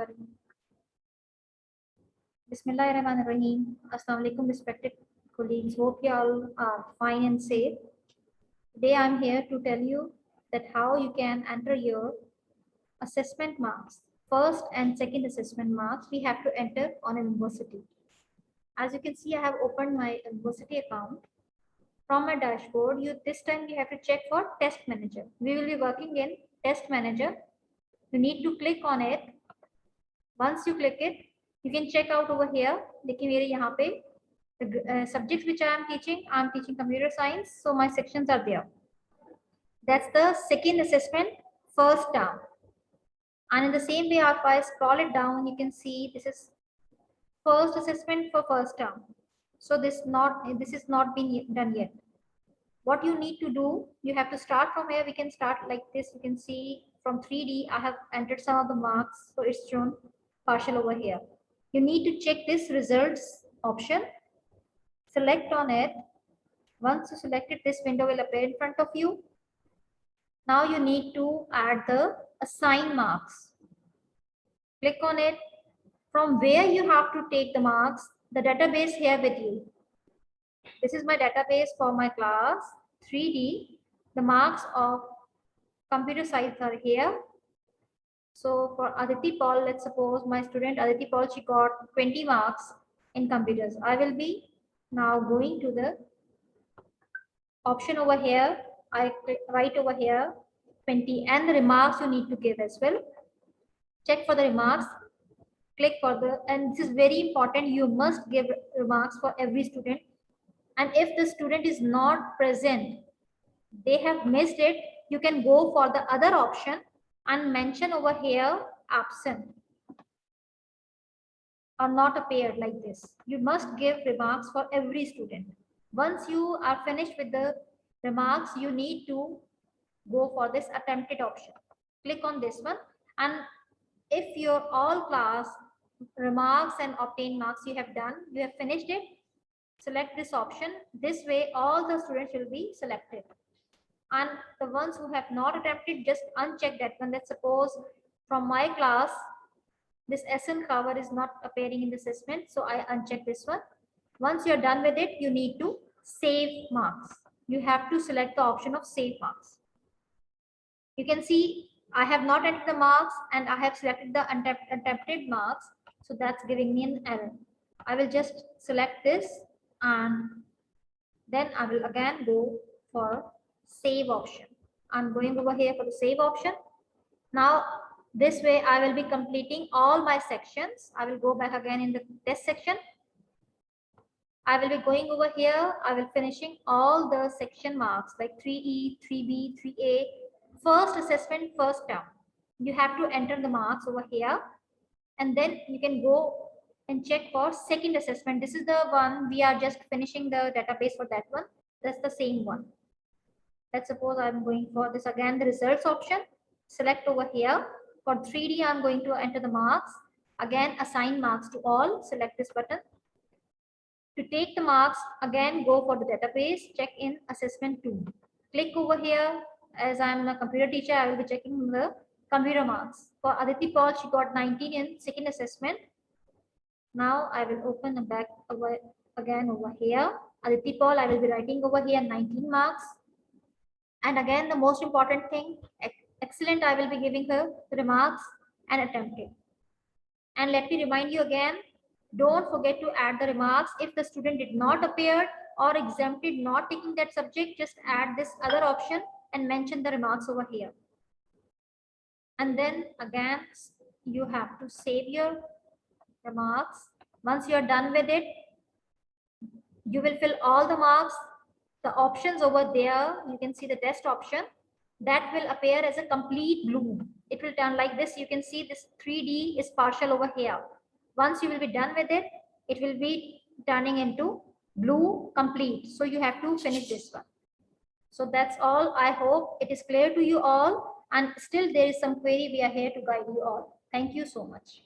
कर रही हूँ। Bismillahirrahmanirrahim. Assalamu alaikum, respected colleagues. Hope you all are fine and safe. Today I'm here to tell you that how you can enter your assessment marks. First and second assessment marks we have to enter on a university. As you can see, I have opened my university account. From my dashboard, this time you have to check for test manager. We will be working in test manager. You need to click on it. Once you click it, you can check out over here. देखिए मेरे यहाँ पे the subjects which I am teaching computer science, so my sections are there. That's the second assessment, first term. And in the same way, if I scroll it down, you can see this is first assessment for first term. So this is not been done yet. What you need to do, you have to start from here. We can start like this. You can see from 3D, I have entered some of the marks, so it's shown partial over here. You need to check this results option. Select on it. Once you select it, this window will appear in front of you. Now you need to add the assign marks. Click on it. From where you have to take the marks, the database here with you. This is my database for my class 3D. The marks of computer science are here. So for Aditi Paul, let's suppose my student Aditi Paul, she got 20 marks in computers. I will be now going to the option over here. I click right over here 20, and the remarks you need to give as well. Check for the remarks. Click for the, and this is very important, you must give remarks for every student. And if the student is not present, they have missed it, you can go for the other option and mention over here absent or not appeared like this. You must give remarks for every student. Once you are finished with the remarks, you need to go for this attempted option. Click on this one, and if your all class remarks and obtain marks you have done, you have finished it, select this option. This way all the students will be selected, and the ones who have not attempted, just uncheck that one. Let's suppose from my class this SN cover is not appearing in the assessment, so I uncheck this one. Once you're done with it, you need to save marks. You have to select the option of save marks. You can see I have not entered the marks and I have selected the attempted marks, so that's giving me an error. I will just select this and then I will again go for save option. I'm going over here for the save option. Now this way I will be completing all my sections. I will go back again in the test section. I will be going over here. I will finishing all the section marks like 3E, 3B, 3A, first assessment, first term. You have to enter the marks over here, and then you can go and check for second assessment. This is the one we are just finishing the database for that one. That's the same one. Let's suppose I'm going for this again, the results option. Select over here. For 3D, I'm going to enter the marks. Again, assign marks to all. Select this button. To take the marks, again, go for the database. Check in assessment 2. Click over here. As I'm a computer teacher, I will be checking the computer marks. For Aditi Paul, she got 19 in second assessment. Now I will open the back over again over here. Aditi Paul, I will be writing over here 19 marks. And again, the most important thing, excellent, I will be giving her the remarks and attempted. And let me remind you again, don't forget to add the remarks. If the student did not appear or exempted not taking that subject, just add this other option and mention the remarks over here. And then again, you have to save your remarks. Once you are done with it, you will fill all the marks. The options over there, you can see the test option that will appear as a complete blue. It will turn like this. You can see this 3D is partial over here. Once you will be done with it, it will be turning into blue complete. So you have to finish this one. So that's all. I hope it is clear to you all. And still there is some query, we are here to guide you all. Thank you so much.